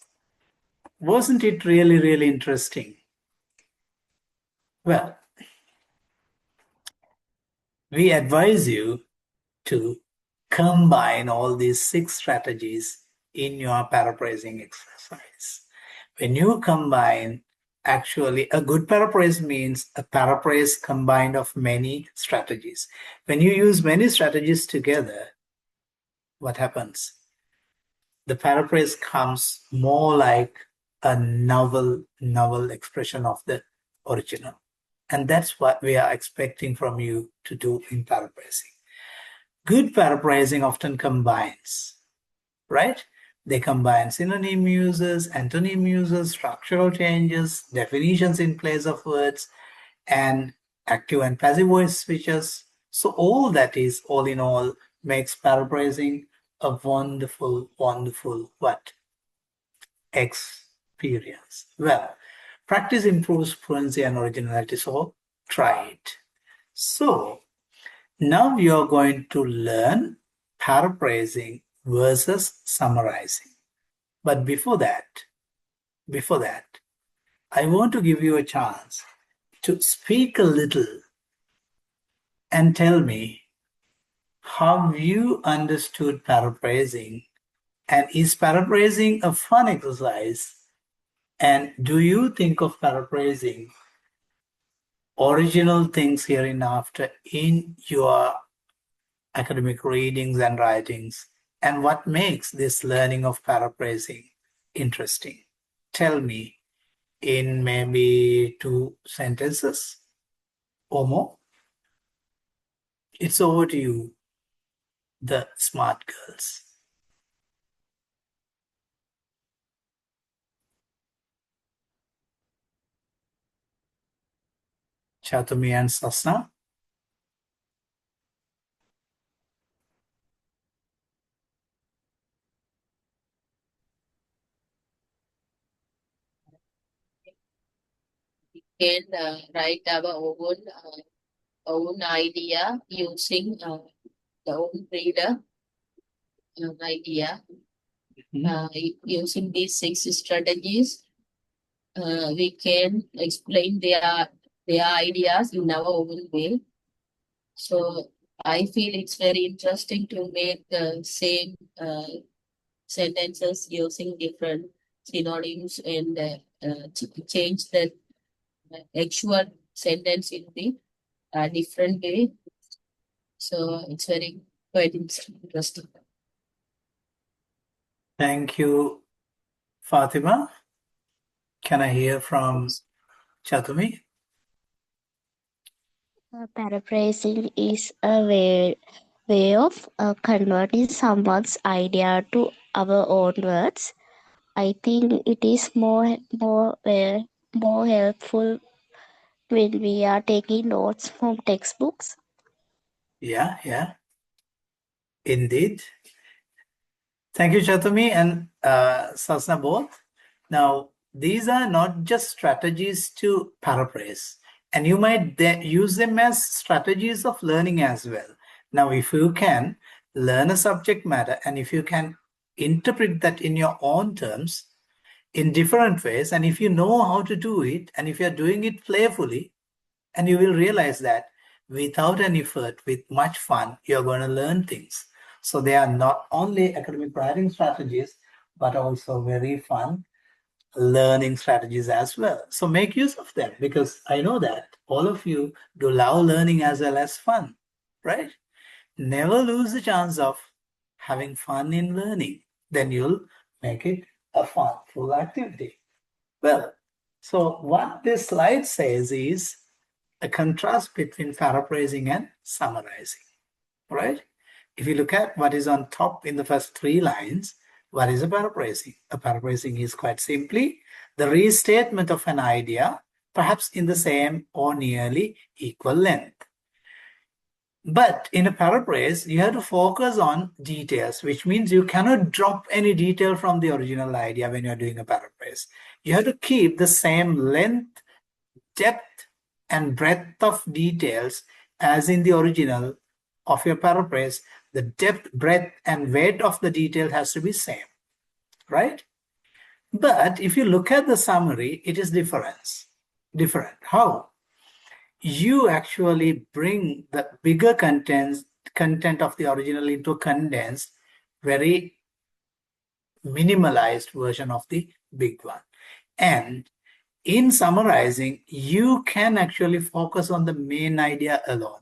Wasn't it really, really interesting? Well, we advise you to combine all these 6 strategies in your paraphrasing exercise. When you combine, actually, a good paraphrase means a paraphrase combined of many strategies. When you use many strategies together, what happens? The paraphrase comes more like a novel expression of the original. And that's what we are expecting from you to do in paraphrasing. Good paraphrasing often combines, right? They combine synonym uses, antonym uses, structural changes, definitions in place of words, and active and passive voice switches. So all that is, all in all, makes paraphrasing a wonderful, wonderful what? Experience. Well, practice improves fluency and originality, so try it. So now you're going to learn paraphrasing versus summarizing. But before that, I want to give you a chance to speak a little and tell me how you understood paraphrasing, and is paraphrasing a fun exercise, and do you think of paraphrasing original things hereinafter in your academic readings and writings, and what makes this learning of paraphrasing interesting? Tell me in maybe 2 sentences or more. It's over to you, the smart girls. Chatumi and Sasna. We can write our own idea using the own reader idea. Using these 6 strategies, we can explain their ideas in our own way. So I feel it's very interesting to make the same sentences using different synonyms and change the actual sentence in the different way. So it's very quite interesting. Thank you, Fatima. Can I hear from Chatumi? Paraphrasing is a way of converting someone's idea to our own words. I think it is more helpful when we are taking notes from textbooks. Yeah, indeed. Thank you, Chatumi and Sasna both. Now, these are not just strategies to paraphrase, and you might use them as strategies of learning as well. Now, if you can learn a subject matter and if you can interpret that in your own terms in different ways, and if you know how to do it, and if you're doing it playfully, and you will realize that without an effort, with much fun, you're going to learn things. So they are not only academic writing strategies, but also very fun learning strategies as well. So make use of them, because I know that all of you do love learning as well as fun, right? Never lose the chance of having fun in learning. Then you'll make it a fun, full activity. Well, so what this slide says is a contrast between paraphrasing and summarizing, right? If you look at what is on top in the first 3 lines, what is a paraphrasing? A paraphrasing is quite simply the restatement of an idea, perhaps in the same or nearly equal length. But in a paraphrase, you have to focus on details, which means you cannot drop any detail from the original idea when you're doing a paraphrase. You have to keep the same length, depth, and breadth of details as in the original of your paraphrase. The depth, breadth, and weight of the detail has to be same. right? But if you look at the summary, it is different. How? You actually bring the bigger content of the original into a condensed, very minimalized version of the big one. And in summarizing, you can actually focus on the main idea alone.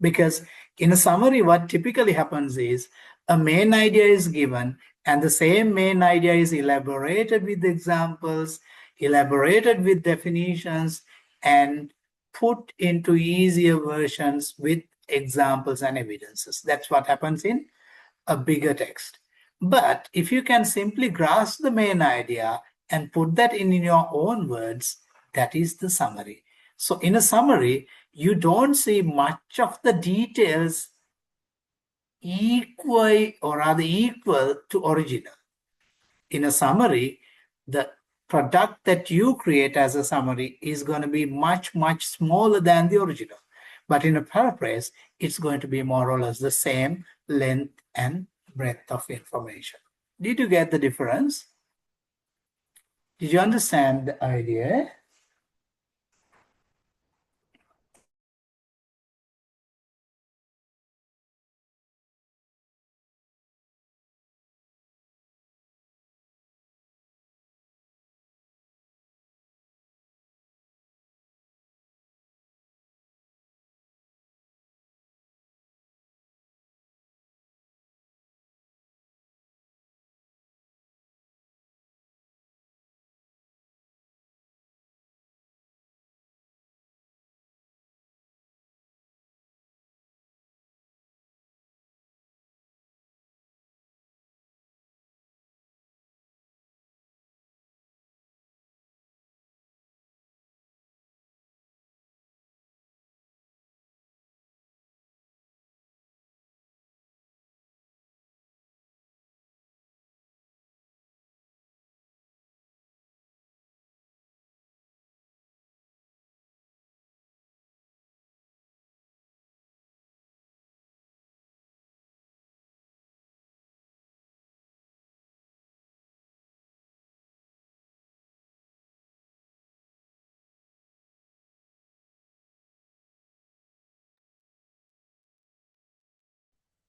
Because in a summary, what typically happens is a main idea is given, and the same main idea is elaborated with examples, elaborated with definitions, and put into easier versions with examples and evidences. That's what happens in a bigger text. But if you can simply grasp the main idea and put that in your own words, that is the summary. So in a summary, you don't see much of the details equal or rather equal to original. In a summary, the product that you create as a summary is going to be much, much smaller than the original. But in a paraphrase, it's going to be more or less the same length and breadth of information. Did you get the difference? Did you understand the idea?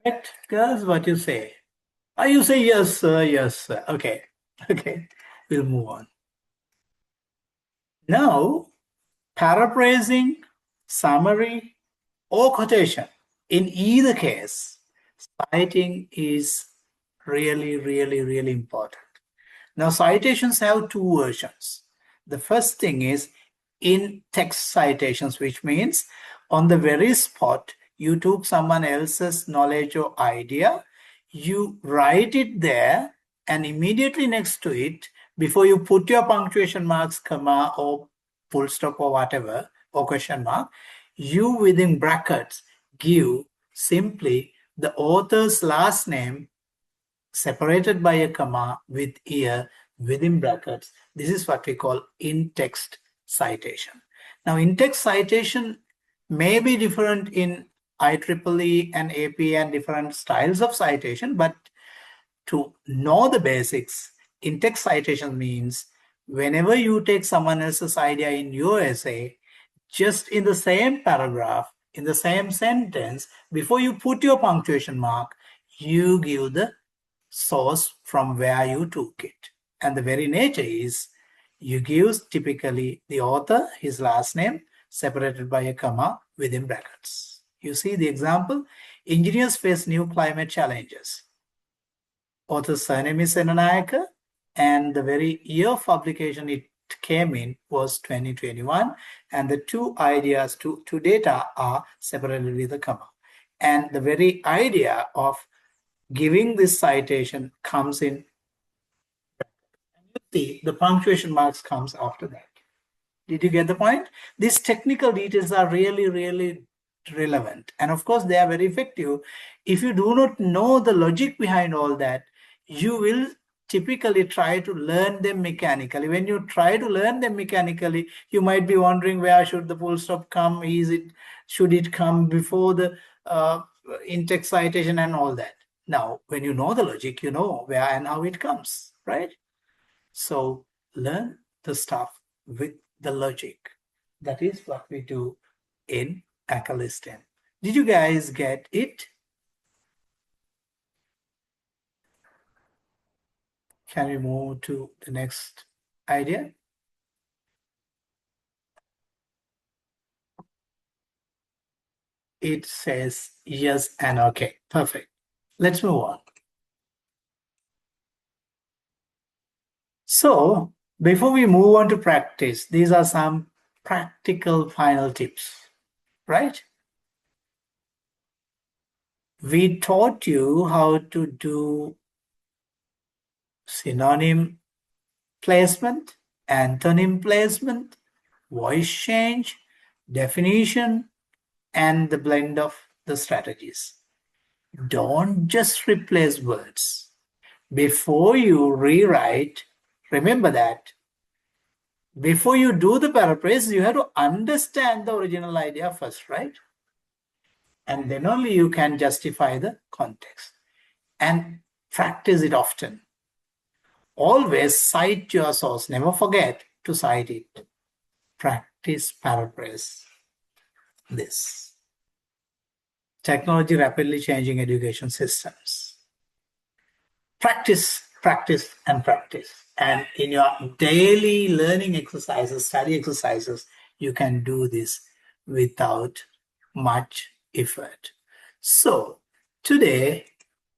Correct, girls, what you say? You say yes, sir, yes, sir. Okay, okay, we'll move on. Now, paraphrasing, summary, or quotation. In either case, citing is really, really, really important. Now, citations have two versions. The first thing is in text citations, which means on the very spot, you took someone else's knowledge or idea, you write it there, and immediately next to it, before you put your punctuation marks, comma, or full stop, or whatever, or question mark, you within brackets give simply the author's last name separated by a comma with year within brackets. This is what we call in-text citation. Now, in-text citation may be different in IEEE and AP and different styles of citation, but to know the basics, in-text citation means whenever you take someone else's idea in your essay, just in the same paragraph, in the same sentence, before you put your punctuation mark, you give the source from where you took it. And the very nature is you give typically the author, his last name, separated by a comma within brackets. You see the example, engineers face new climate challenges. Author's surname is Senanayaka, and the very year of publication it came in was 2021, and the two ideas, two data are separated with a comma. And the very idea of giving this citation comes in. See, the punctuation marks comes after that. Did you get the point? These technical details are really, really relevant. And of course, they are very effective. If you do not know the logic behind all that, you will typically try to learn them mechanically. When you try to learn them mechanically, you might be wondering where should the full stop come? Should it come before the in-text citation and all that? Now, when you know the logic, you know where and how it comes, right? So learn the stuff with the logic. That is what we do in Akalistan. Did you guys get it? Can we move to the next idea? It says yes and okay. Perfect. Let's move on. So before we move on to practice, these are some practical final tips, right? We taught you how to do synonym placement, antonym placement, voice change, definition, and the blend of the strategies. Don't just replace words. Before you rewrite, remember that before you do the paraphrase, you have to understand the original idea first, right? And then only you can justify the context. And practice it often. Always cite your source. Never forget to cite it. Practice paraphrase this. Technology rapidly changing education systems. Practice, practice, and practice. And in your daily learning exercises, study exercises, you can do this without much effort. So today,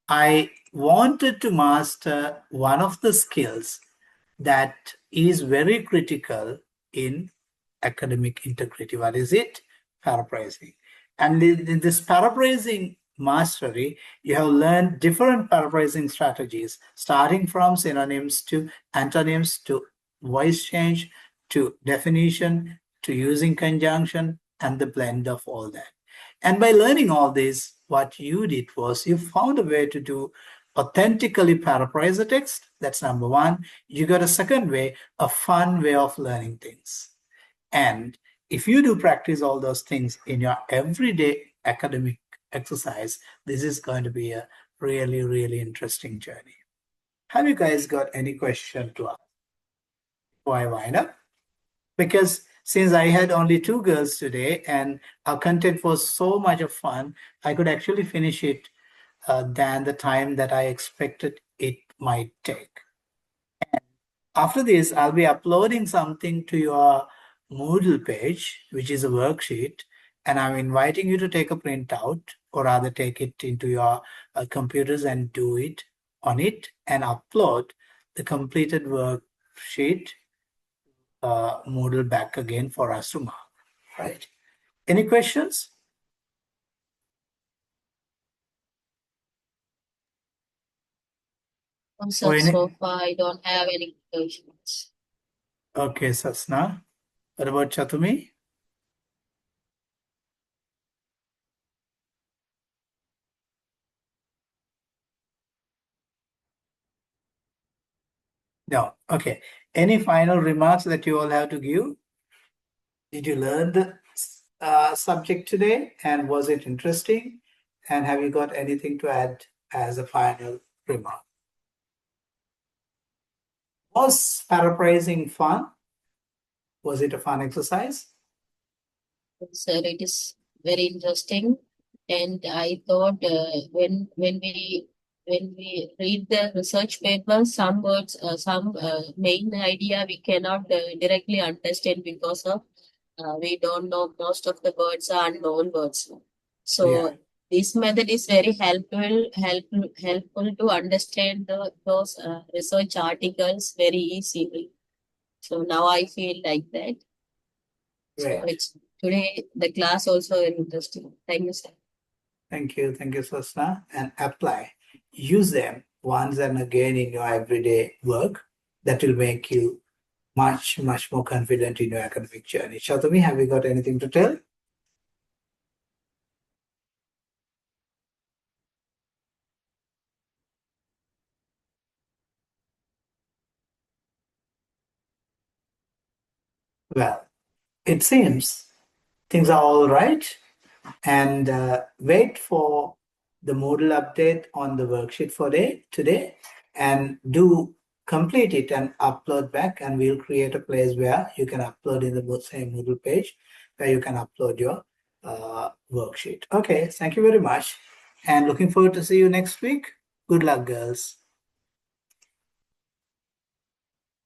I wanted to master one of the skills that is very critical in academic integrity. What is it? Paraphrasing. And in this paraphrasing mastery, you have learned different paraphrasing strategies, starting from synonyms to antonyms to voice change to definition to using conjunction and the blend of all that. And by learning all this, what you did was you found a way to do authentically paraphrase the text. That's number one. You got a second way, a fun way of learning things. And if you do practice all those things in your everyday academic exercise, this is going to be a really, really interesting journey. Have you guys got any question to ask before I wind up? Because since I had only 2 girls today and our content was so much of fun, I could actually finish it than the time that I expected it might take. After this, I'll be uploading something to your Moodle page, which is a worksheet, and I'm inviting you to take a printout or rather take it into your computers and do it on it and upload the completed worksheet Moodle back again for us to mark, right? Any questions? So, so far, I don't have any questions. Okay, Sasna. What about Chatumi? No. Okay. Any final remarks that you all have to give? Did you learn the subject today? And was it interesting? And have you got anything to add as a final remark? Was paraphrasing fun? Was it a fun exercise? Sir, it is very interesting, and I thought when we read the research paper, some words, some main idea we cannot directly understand because of we don't know most of the words are unknown words. So Yeah. this method is very helpful to understand those research articles very easily. So now I feel like that. So Great. it's today the class also very interesting. Thank you, sir. Thank you. Thank you, Sasna. And apply. Use them once and again in your everyday work. That will make you much, much more confident in your academic journey. Chatumi, have you got anything to tell? Well, it seems things are all right. And wait for the Moodle update on the worksheet for today and do complete it and upload back, and we'll create a place where you can upload in the same Moodle page where you can upload your worksheet. Okay, thank you very much, and looking forward to see you next week. Good luck, girls.